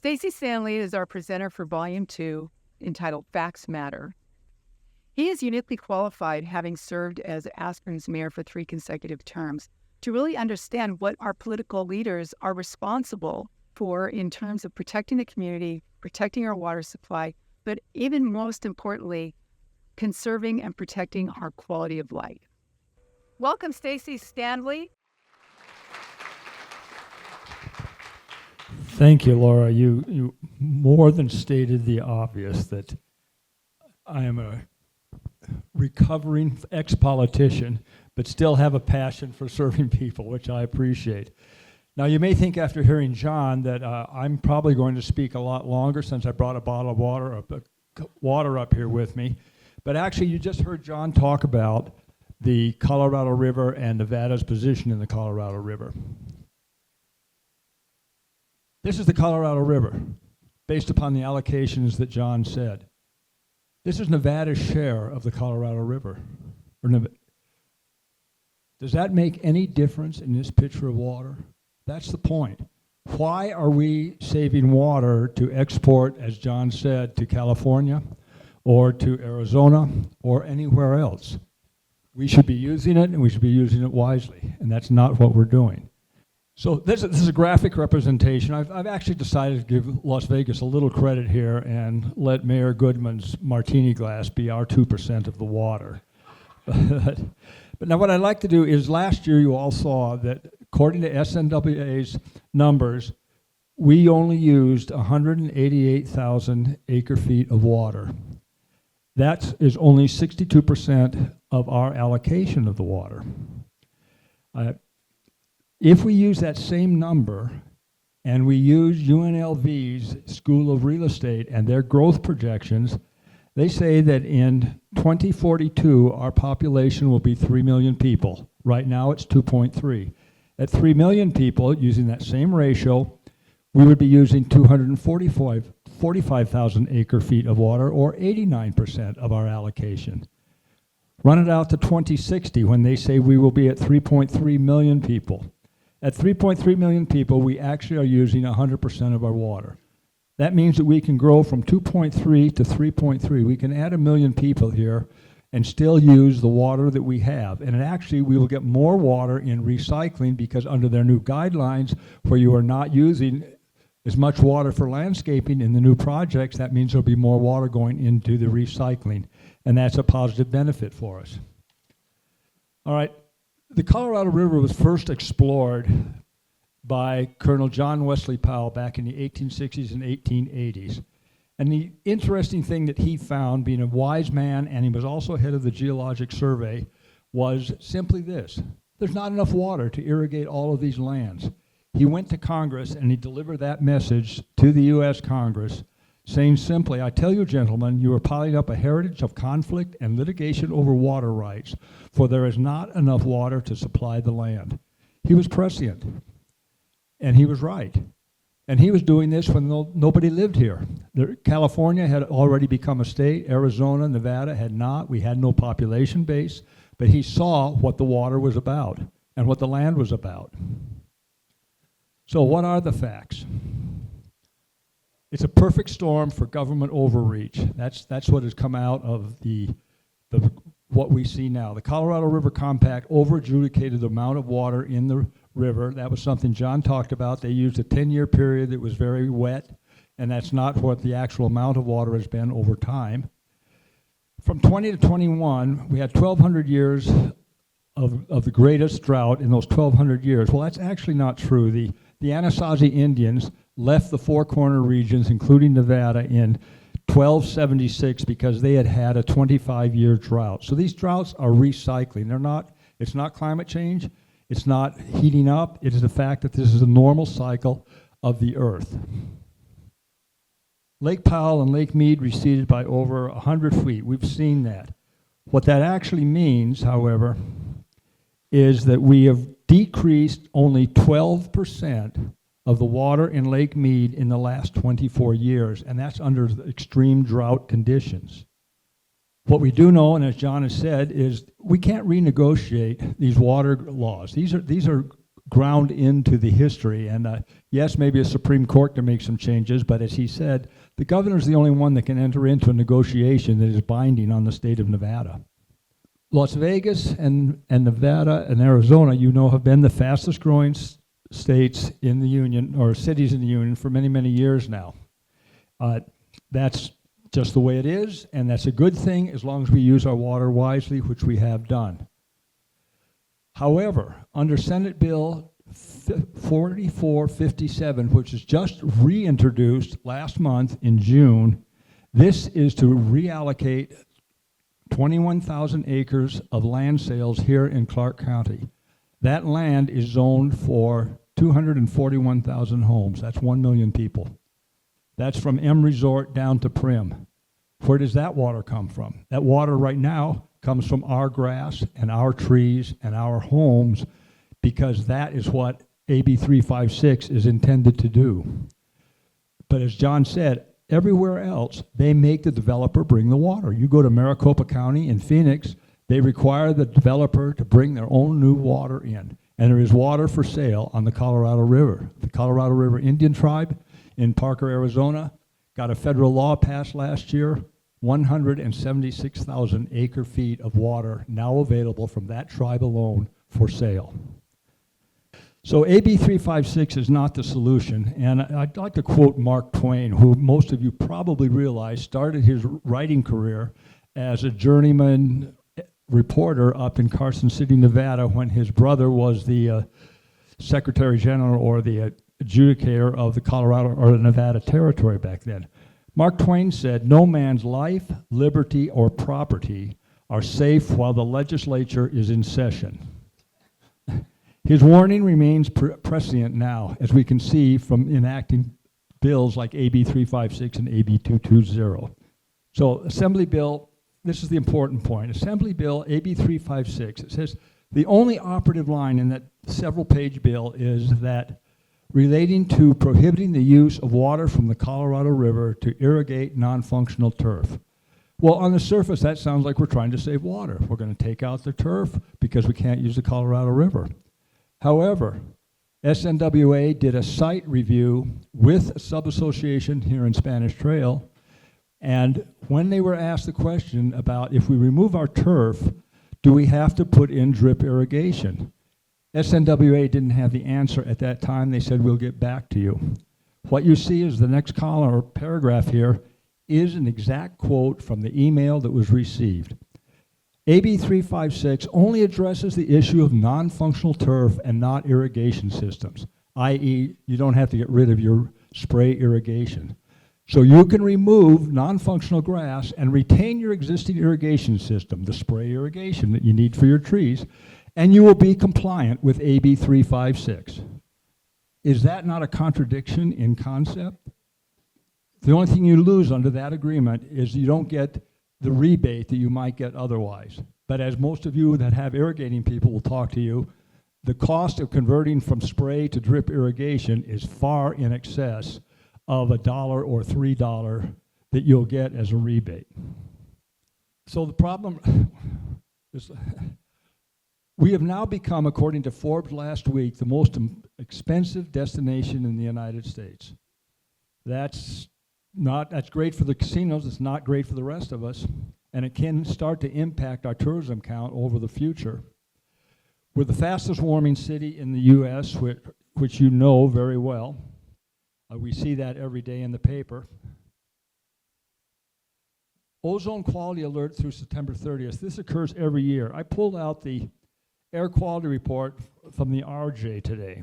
Stacy Standley is our presenter for Volume 2, entitled Facts Matter. He is uniquely qualified, having served as Aspen's mayor for 3 consecutive terms, to really understand what our political leaders are responsible for in terms of protecting the community, protecting our water supply, but even most importantly, conserving and protecting our quality of life. Welcome, Stacy Standley. Thank you, Laura. You more than stated the obvious that I am a recovering ex-politician, but still have a passion for serving people, which I appreciate. Now, you may think after hearing John that I'm probably going to speak a lot longer since I brought a bottle of water up here with me. But actually, you just heard John talk about the Colorado River and Nevada's position in the Colorado River. This is the Colorado River, based upon the allocations that John said. This is Nevada's share of the Colorado River. Does that make any difference in this pitcher of water? That's the point. Why are we saving water to export, as John said, to California or to Arizona or anywhere else? We should be using it, and we should be using it wisely, and that's not what we're doing. So this is a graphic representation. I've actually decided to give Las Vegas a little credit here and let Mayor Goodman's martini glass be our 2% of the water. But now what I'd like to do is, last year you all saw that according to SNWA's numbers, we only used 188,000 acre feet of water. That is only 62% of our allocation of the water. If we use that same number and we use UNLV's School of Real Estate and their growth projections, they say that in 2042, our population will be 3 million people. Right now, it's 2.3. At 3 million people, using that same ratio, we would be using 245,000 acre feet of water, or 89% of our allocation. Run it out to 2060, when they say we will be at 3.3 million people. At 3.3 million people, we actually are using 100% of our water. That means that we can grow from 2.3 to 3.3. We can add 1 million people here and still use the water that we have. And actually, we will get more water in recycling, because under their new guidelines, where you are not using as much water for landscaping in the new projects, that means there'll be more water going into the recycling. And that's a positive benefit for us. All right. The Colorado River was first explored by Colonel John Wesley Powell back in the 1860s and 1880s. And the interesting thing that he found, being a wise man, and he was also head of the Geologic Survey, was simply this: there's not enough water to irrigate all of these lands. He went to Congress and he delivered that message to the U.S. Congress, saying simply, I tell you, gentlemen, you are piling up a heritage of conflict and litigation over water rights, for there is not enough water to supply the land. He was prescient, and he was right. And he was doing this when nobody lived here. California had already become a state. Arizona, Nevada had not. We had no population base. But he saw what the water was about and what the land was about. So what are the facts? It's a perfect storm for government overreach. That's what has come out of what we see now. The Colorado River Compact over-adjudicated the amount of water in the river. That was something John talked about. They used a 10-year period that was very wet, and that's not what the actual amount of water has been over time. From 20 to 21, we had 1,200 years of the greatest drought in those 1,200 years. Well, that's actually not true. The Anasazi Indians left the Four Corner regions, including Nevada, in 1276 because they had had a 25-year drought. So these droughts are recycling. It's not climate change. It's not heating up. It is the fact that this is a normal cycle of the earth. Lake Powell and Lake Mead receded by over 100 feet. We've seen that. What that actually means, however, is that we have decreased only 12% of the water in Lake Mead in the last 24 years, and that's under extreme drought conditions. What we do know, and as John has said, is we can't renegotiate these water laws. These are ground into the history. And yes, maybe a Supreme Court can make some changes, but as he said, the governor's the only one that can enter into a negotiation that is binding on the state of Nevada. Las Vegas and Nevada and Arizona, you know, have been the fastest growing states in the union, or cities in the union, for many, many years now. That's just the way it is, and that's a good thing as long as we use our water wisely, which we have done. However, under Senate Bill 4457, which is just reintroduced last month in June, this is to reallocate 21,000 acres of land sales here in Clark County. That land is zoned for 241,000 homes. That's 1 million people. That's from M Resort down to Prim. Where does that water come from? That water right now comes from our grass and our trees and our homes, because that is what AB 356 is intended to do. But as John said, everywhere else, they make the developer bring the water. You go to Maricopa County in Phoenix, they require the developer to bring their own new water in. And there is water for sale on the Colorado River. The Colorado River Indian Tribe in Parker, Arizona, got a federal law passed last year, 176,000 acre feet of water now available from that tribe alone for sale. So AB 356 is not the solution, and I'd like to quote Mark Twain, who most of you probably realize started his writing career as a journeyman reporter up in Carson City, Nevada, when his brother was the Secretary General or the adjudicator of the Colorado or the Nevada Territory back then. Mark Twain said, "No man's life, liberty, or property are safe while the legislature is in session." His warning remains prescient now, as we can see from enacting bills like AB 356 and AB 220. So Assembly Bill, this is the important point. Assembly Bill AB 356, it says the only operative line in that several-page bill is that relating to prohibiting the use of water from the Colorado River to irrigate non-functional turf. Well, on the surface, that sounds like we're trying to save water. We're going to take out the turf because we can't use the Colorado River. However, SNWA did a site review with a sub-association here in Spanish Trail, and when they were asked the question about if we remove our turf, do we have to put in drip irrigation? SNWA didn't have the answer at that time. They said, we'll get back to you. What you see is the next column or paragraph here is an exact quote from the email that was received. AB 356 only addresses the issue of non-functional turf and not irrigation systems, i.e. you don't have to get rid of your spray irrigation. So you can remove non-functional grass and retain your existing irrigation system, the spray irrigation that you need for your trees, and you will be compliant with AB 356. Is that not a contradiction in concept? The only thing you lose under that agreement is you don't get the rebate that you might get otherwise. But as most of you that have irrigating people will talk to you, the cost of converting from spray to drip irrigation is far in excess of $1 or $3 that you'll get as a rebate. So the problem is, we have now become, according to Forbes last week, the most expensive destination in the United States. That's great for the casinos, it's not great for the rest of us, and it can start to impact our tourism count over the future. We're the fastest warming city in the US, which you know very well. We see that every day in the paper. Ozone quality alert through September 30th. This occurs every year. I pulled out the air quality report from the RJ today.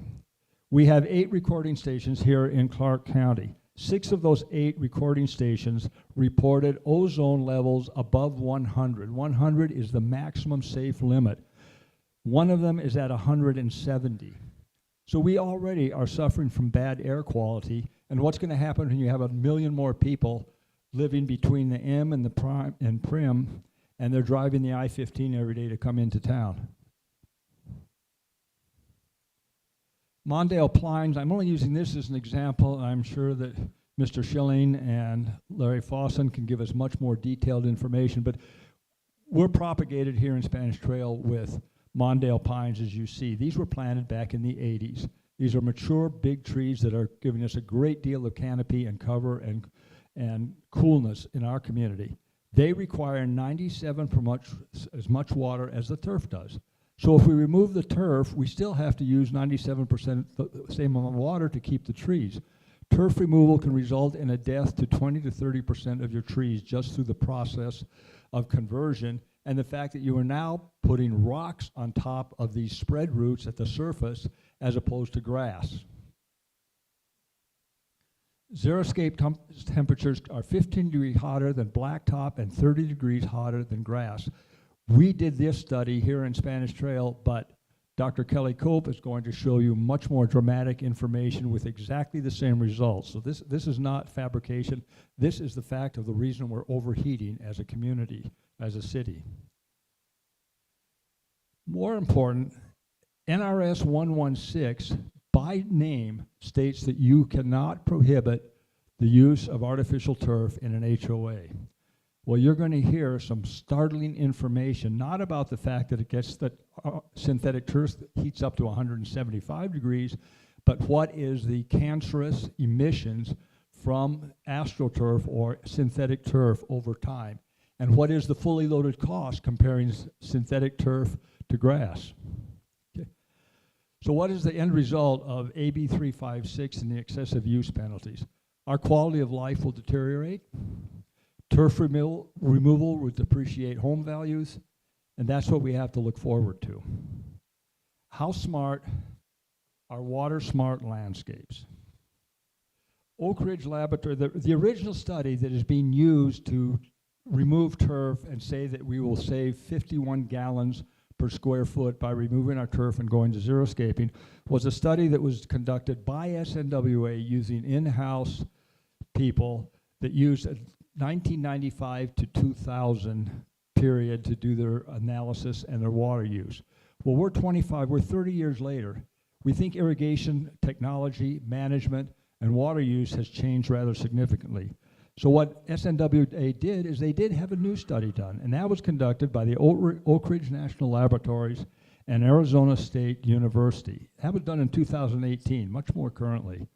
We have 8 recording stations here in Clark County. 6 of those 8 recording stations reported ozone levels above 100. 100 is the maximum safe limit. One of them is at 170. So we already are suffering from bad air quality, and what's going to happen when you have 1 million more people living between the M and the Prim, and they're driving the I-15 every day to come into town? Mondale Plines, I'm only using this as an example, and I'm sure that Mr. Schilling and Larry Fawson can give us much more detailed information, but we're propagated here in Spanish Trail with Mondale pines, as you see. These were planted back in the 80s. These are mature, big trees that are giving us a great deal of canopy and cover and coolness in our community. They require 97% as much water as the turf does. So if we remove the turf, we still have to use 97% the same amount of water to keep the trees. Turf removal can result in a death to 20 to 30% of your trees just through the process of conversion, and the fact that you are now putting rocks on top of these spread roots at the surface as opposed to grass. Xeriscape temperatures are 15 degrees hotter than blacktop and 30 degrees hotter than grass. We did this study here in Spanish Trail, but Dr. Kelly Cope is going to show you much more dramatic information with exactly the same results. So this is not fabrication. This is the fact of the reason we're overheating as a community, as a city. More important, NRS 116 by name states that you cannot prohibit the use of artificial turf in an HOA. Well, you're going to hear some startling information, not about the fact that it gets that synthetic turf heats up to 175 degrees, but what is the cancerous emissions from astroturf or synthetic turf over time, and what is the fully loaded cost comparing synthetic turf to grass. Okay. So what is the end result of AB 356 and the excessive use penalties? Our quality of life will deteriorate. Turf removal would depreciate home values, and that's what we have to look forward to. How smart are water-smart landscapes? Oak Ridge Laboratory, the original study that is being used to remove turf and say that we will save 51 gallons per square foot by removing our turf and going to xeriscaping was a study that was conducted by SNWA using in-house people that used 1995 to 2000 period to do their analysis and their water use. Well, we're 30 years later. We think irrigation technology, management, and water use has changed rather significantly. So what SNWA did is they did have a new study done, and that was conducted by the Oak Ridge National Laboratories and Arizona State University. That was done in 2018, much more currently.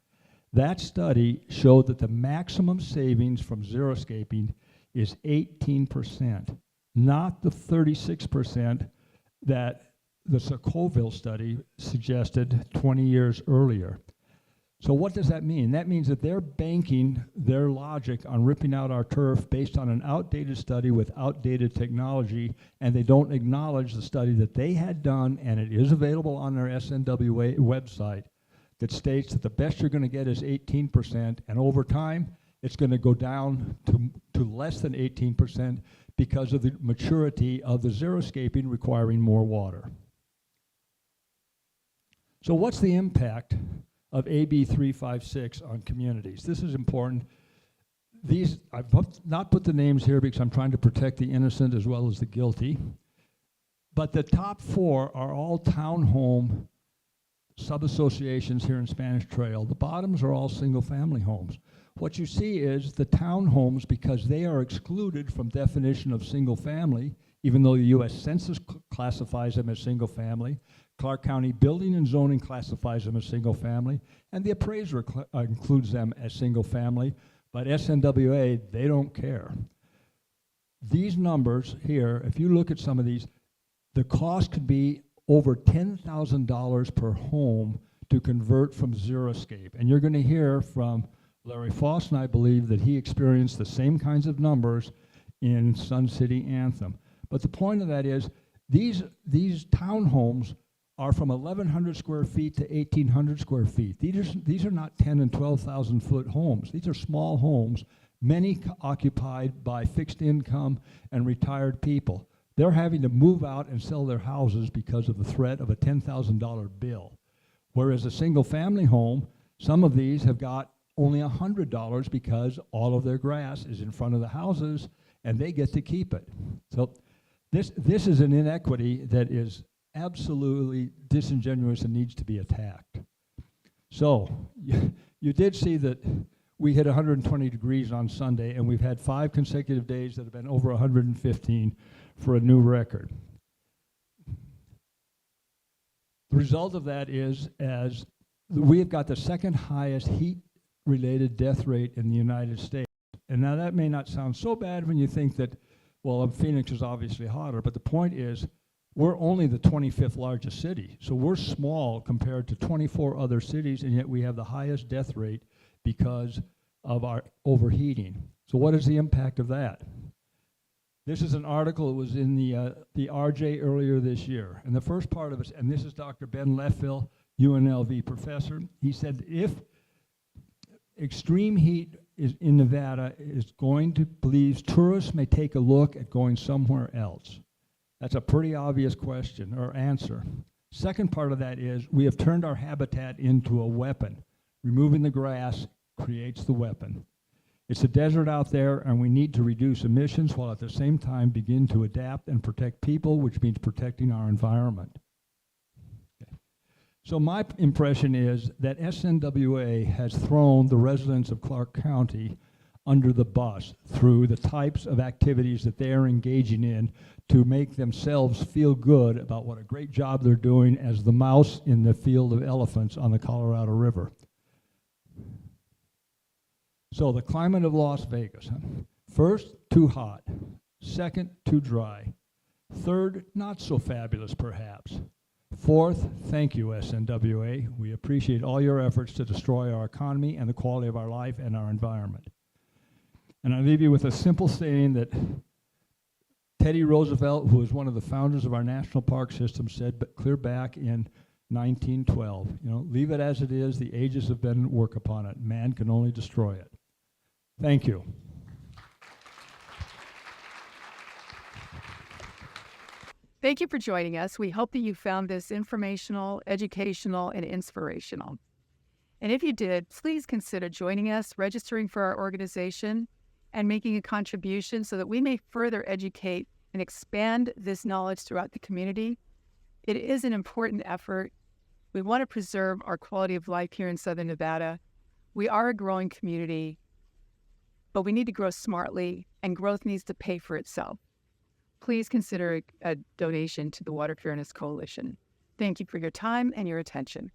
That study showed that the maximum savings from xeriscaping is 18%, not the 36% that the Socoville study suggested 20 years earlier. So what does that mean? That means that they're banking their logic on ripping out our turf based on an outdated study with outdated technology, and they don't acknowledge the study that they had done, and it is available on their SNWA website, that states that the best you're going to get is 18%, and over time, it's going to go down to less than 18% because of the maturity of the xeriscaping requiring more water. So what's the impact of AB 356 on communities? This is important. I've not put the names here because I'm trying to protect the innocent as well as the guilty, but the top four are all townhome sub-associations here in Spanish Trail. The bottoms are all single-family homes. What you see is the townhomes, because they are excluded from definition of single-family, even though the U.S. Census classifies them as single-family, Clark County Building and Zoning classifies them as single-family, and the appraiser includes them as single-family, but SNWA, they don't care. These numbers here, if you look at some of these, the cost could be over $10,000 per home to convert from xeriscape. And you're going to hear from Larry Foss, and I believe that he experienced the same kinds of numbers in Sun City Anthem. But the point of that is these townhomes are from 1,100 square feet to 1,800 square feet. These are not 10 and 12,000 foot homes. These are small homes, many occupied by fixed income and retired people. They're having to move out and sell their houses because of the threat of a $10,000 bill. Whereas a single family home, some of these have got only $100 because all of their grass is in front of the houses and they get to keep it. So this is an inequity that is absolutely disingenuous and needs to be attacked. So you did see that we hit 120 degrees on Sunday, and we've had 5 consecutive days that have been over 115 for a new record. The result of that is, as we have got the second highest heat-related death rate in the United States. And now that may not sound so bad when you think that, well, Phoenix is obviously hotter, but the point is, we're only the 25th largest city. So we're small compared to 24 other cities, and yet we have the highest death rate because of our overheating. So what is the impact of that? This is an article that was in the RJ earlier this year. And the first part of it, and this is Dr. Ben Leffel, UNLV professor. He said if extreme heat is in Nevada is going to, believes tourists may take a look at going somewhere else. That's a pretty obvious question or answer. Second part of that is we have turned our habitat into a weapon. Removing the grass creates the weapon. It's a desert out there, and we need to reduce emissions while at the same time begin to adapt and protect people, which means protecting our environment. Okay. So my impression is that SNWA has thrown the residents of Clark County under the bus through the types of activities that they are engaging in to make themselves feel good about what a great job they're doing as the mouse in the field of elephants on the Colorado River. So the climate of Las Vegas. First, too hot. Second, too dry. Third, not so fabulous perhaps. Fourth, thank you SNWA. We appreciate all your efforts to destroy our economy and the quality of our life and our environment. And I leave you with a simple saying that Teddy Roosevelt, who was one of the founders of our national park system, said but clear back in 1912, leave it as it is, the ages have been at work upon it. Man can only destroy it. Thank you. Thank you for joining us. We hope that you found this informational, educational, and inspirational. And if you did, please consider joining us, registering for our organization, and making a contribution so that we may further educate and expand this knowledge throughout the community. It is an important effort. We want to preserve our quality of life here in Southern Nevada. We are a growing community, but we need to grow smartly, and growth needs to pay for itself. Please consider a donation to the Water Fairness Coalition. Thank you for your time and your attention.